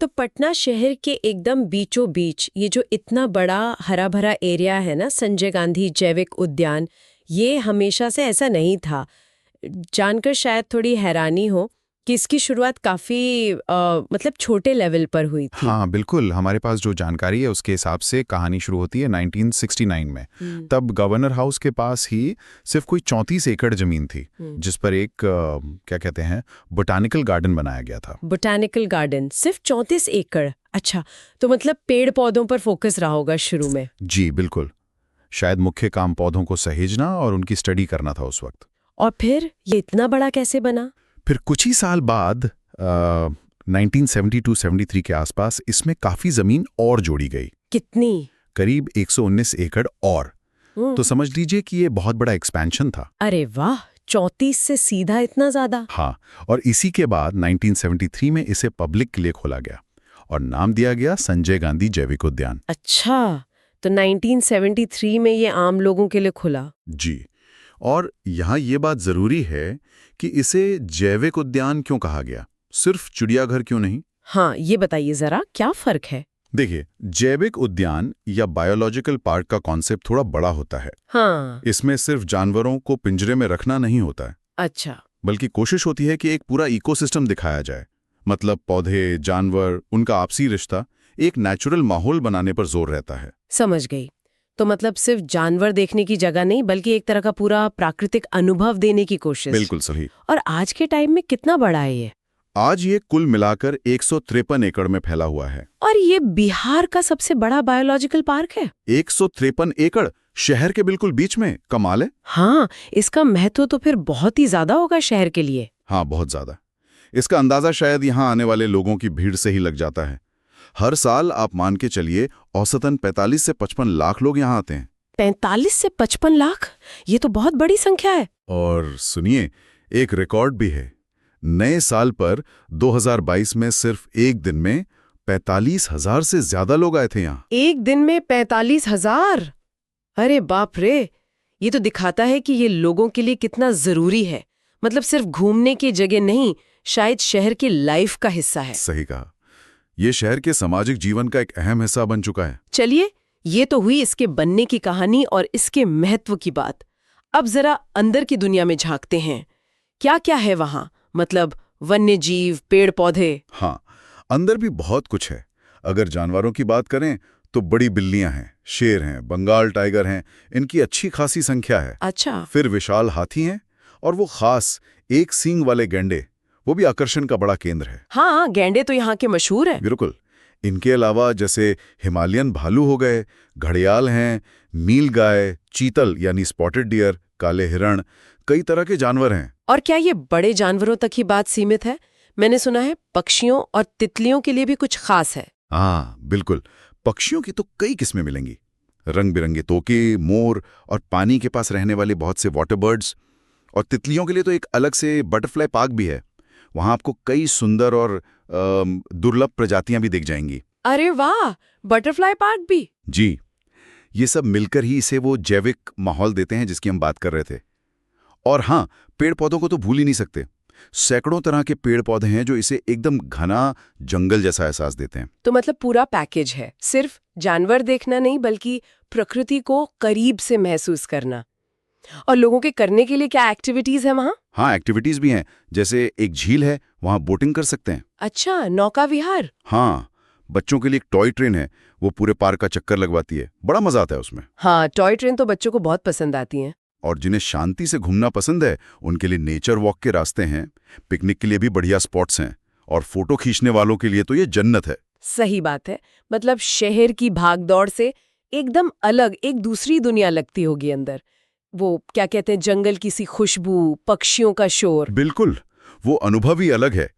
तो पटना शहर के एकदम बीचों बीच ये जो इतना बड़ा हरा भरा एरिया है ना, संजय गांधी जैविक उद्यान, ये हमेशा से ऐसा नहीं था। जानकर शायद थोड़ी हैरानी हो कि इसकी शुरुआत काफी मतलब छोटे लेवल पर हुई थी। हाँ बिल्कुल, हमारे पास जो जानकारी है उसके हिसाब से कहानी शुरू होती है 1969 में। तब गवर्नर हाउस के पास ही सिर्फ कोई 34 एकड़ जमीन थी, जिस पर एक क्या कहते हैं बोटानिकल गार्डन बनाया गया था। बोटानिकल गार्डन सिर्फ 34 एकड़? अच्छा, तो मतलब पेड़ पौधों पर फोकस रहा होगा शुरू में। जी बिल्कुल, शायद मुख्य काम पौधों को सहेजना और उनकी स्टडी करना था उस वक्त। और फिर ये इतना बड़ा कैसे बना? फिर कुछ ही साल बाद 1972-73 के आसपास इसमें काफी जमीन और जोड़ी गई। कितनी? करीब 119 एकड़ और। तो समझ लीजिए कि ये बहुत बड़ा एक्सपेंशन था। अरे वाह, 34 से सीधा इतना ज्यादा? हाँ, और इसी के बाद 1973 में इसे पब्लिक के लिए खोला गया और नाम दिया गया संजय गांधी जैविक उद्यान। अच्छा, तो 1973 में ये आम लोगों के लिए खुला? जी, और यहाँ ये बात जरूरी है कि इसे जैविक उद्यान क्यों कहा गया, सिर्फ चिड़ियाघर क्यों नहीं? हाँ, ये बताइए जरा, क्या फर्क है? देखिए, जैविक उद्यान या बायोलॉजिकल पार्क का कॉन्सेप्ट थोड़ा बड़ा होता है। हाँ। इसमें सिर्फ जानवरों को पिंजरे में रखना नहीं होता है। अच्छा। बल्कि कोशिश होती है कि एक पूरा इकोसिस्टम दिखाया जाए। मतलब पौधे, जानवर, उनका आपसी रिश्ता, एक नेचुरल माहौल बनाने पर जोर रहता है। समझ गई। तो मतलब सिर्फ जानवर देखने की जगह नहीं, बल्कि एक तरह का पूरा प्राकृतिक अनुभव देने की कोशिश। बिल्कुल सही। और आज के टाइम में कितना बड़ा है ये? आज ये कुल मिलाकर 153 एकड़ में फैला हुआ है। और ये बिहार का सबसे बड़ा बायोलॉजिकल पार्क है? 153 एकड़, शहर के बिल्कुल बीच में। कमाल है। हाँ, इसका महत्व तो फिर बहुत ही ज्यादा होगा शहर के लिए। हाँ, बहुत ज्यादा। इसका अंदाजा शायद यहाँ आने वाले लोगों की भीड़ से ही लग जाता है। हर साल आप मान के चलिए औसतन 45 से 55 लाख लोग यहाँ आते हैं। 45 से 55 लाख? ये तो बहुत बड़ी संख्या है। और सुनिए, एक रिकॉर्ड भी है। नए साल पर 2022 में सिर्फ एक दिन में 45,000 से ज्यादा लोग आए थे यहाँ। एक दिन में 45,000? अरे बाप रे! ये तो दिखाता है कि ये लोगों के लिए कितना जरूरी है। मतलब सिर्फ घूमने की जगह नहीं, शायद शहर की लाइफ का हिस्सा है। सही कहा, ये शहर के सामाजिक जीवन का एक अहम हिस्सा बन चुका है। चलिए, ये तो हुई इसके बनने की कहानी और इसके महत्व की बात। अब जरा अंदर की दुनिया में झांकते हैं। क्या क्या है वहां? मतलब वन्य जीव, पेड़ पौधे? हाँ, अंदर भी बहुत कुछ है। अगर जानवरों की बात करें तो बड़ी बिल्लियां हैं, शेर हैं, बंगाल टाइगर हैं, इनकी अच्छी खासी संख्या है। अच्छा। फिर विशाल हाथी हैं और वो खास एक सींग वाले गैंडे, वो भी आकर्षण का बड़ा केंद्र है। हाँ, गैंडे तो यहाँ के मशहूर हैं। बिल्कुल। इनके अलावा जैसे हिमालयन भालू हो गए, घड़ियाल हैं, नीलगाय, चीतल यानी स्पॉटेड डियर, काले हिरण, कई तरह के जानवर हैं। और क्या ये बड़े जानवरों तक ही बात सीमित है? मैंने सुना है पक्षियों और तितलियों के लिए भी कुछ खास है। हाँ बिल्कुल, पक्षियों की तो कई किस्में मिलेंगी। रंग बिरंगे तोके, मोर और पानी के पास रहने वाले बहुत से वाटर बर्ड्स। और तितलियों के लिए तो एक अलग से बटरफ्लाई पार्क भी है। वहां आपको कई सुंदर और दुर्लभ प्रजातियां भी दिख जाएंगी। अरे वाह, बटरफ्लाई पार्क भी? जी, ये सब मिलकर ही इसे वो जैविक माहौल देते हैं जिसकी हम बात कर रहे थे। और हाँ, पेड़ पौधों को तो भूल ही नहीं सकते। सैकड़ों तरह के पेड़ पौधे हैं जो इसे एकदम घना जंगल जैसा एहसास देते हैं। तो मतलब पूरा पैकेज है, सिर्फ जानवर देखना नहीं बल्कि प्रकृति को करीब से महसूस करना। और लोगों के करने के लिए क्या एक्टिविटीज है वहाँ? हाँ, एक्टिविटीज भी हैं। जैसे एक झील है, वहाँ बोटिंग कर सकते हैं। अच्छा, नौका विहार? हाँ, बच्चों के लिए एक टॉय ट्रेन है, वो पूरे पार्क का चक्कर लगवाती है। बड़ा मजा आता है उसमें। हाँ, टॉय ट्रेन तो बच्चों को बहुत पसंद आती हैं। और जिन्हें शांति से घूमना पसंद है उनके लिए नेचर वॉक के रास्ते हैं। पिकनिक के लिए भी बढ़िया स्पॉट्स हैं। और फोटो खींचने वालों के लिए तो ये जन्नत है। सही बात है। मतलब शहर की भागदौड़ से एकदम अलग एक दूसरी दुनिया लगती होगी अंदर। वो क्या कहते हैं, जंगल की सी खुशबू, पक्षियों का शोर। बिल्कुल, वो अनुभव ही अलग है।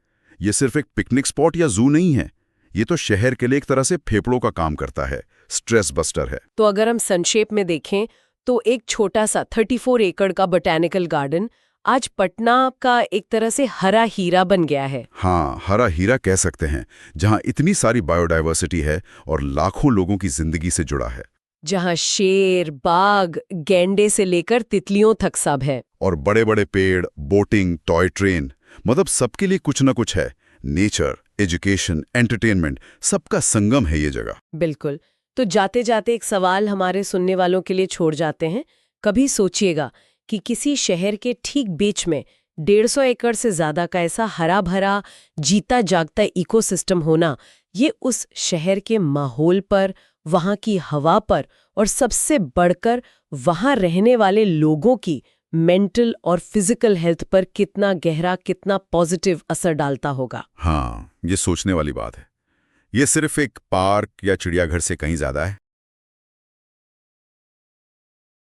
ये सिर्फ एक पिकनिक स्पॉट या जू नहीं है, ये तो शहर के लिए एक तरह से फेफड़ों का काम करता है, स्ट्रेस बस्टर है। तो अगर हम संक्षेप में देखें तो एक छोटा सा 34 एकड़ का बोटैनिकल गार्डन आज पटना का एक तरह से हरा हीरा बन गया है। हाँ, हरा हीरा कह सकते हैं, जहाँ इतनी सारी बायोडाइवर्सिटी है और लाखों लोगों की जिंदगी से जुड़ा है। जहाँ शेर, बाघ, गैंडे से लेकर तितलियों तक सब है। और बड़े बड़े पेड़, बोटिंग, टॉय ट्रेन, मतलब सबके लिए कुछ न कुछ है। नेचर एजुकेशन, एंटरटेनमेंट, सबका संगम है ये जगह। बिल्कुल। तो जाते जाते एक सवाल हमारे सुनने वालों के लिए छोड़ जाते हैं। कभी सोचिएगा कि किसी शहर के ठीक बीच में 150 एकड़ से ज्यादा का ऐसा हरा भरा जीता जागता इकोसिस्टम होना, ये उस शहर के माहौल पर, वहाँ की हवा पर और सबसे बढ़कर वहाँ रहने वाले लोगों की मेंटल और फिजिकल हेल्थ पर कितना गहरा, कितना पॉजिटिव असर डालता होगा। हाँ, ये सोचने वाली बात है। ये सिर्फ एक पार्क या चिड़ियाघर से कहीं ज्यादा है।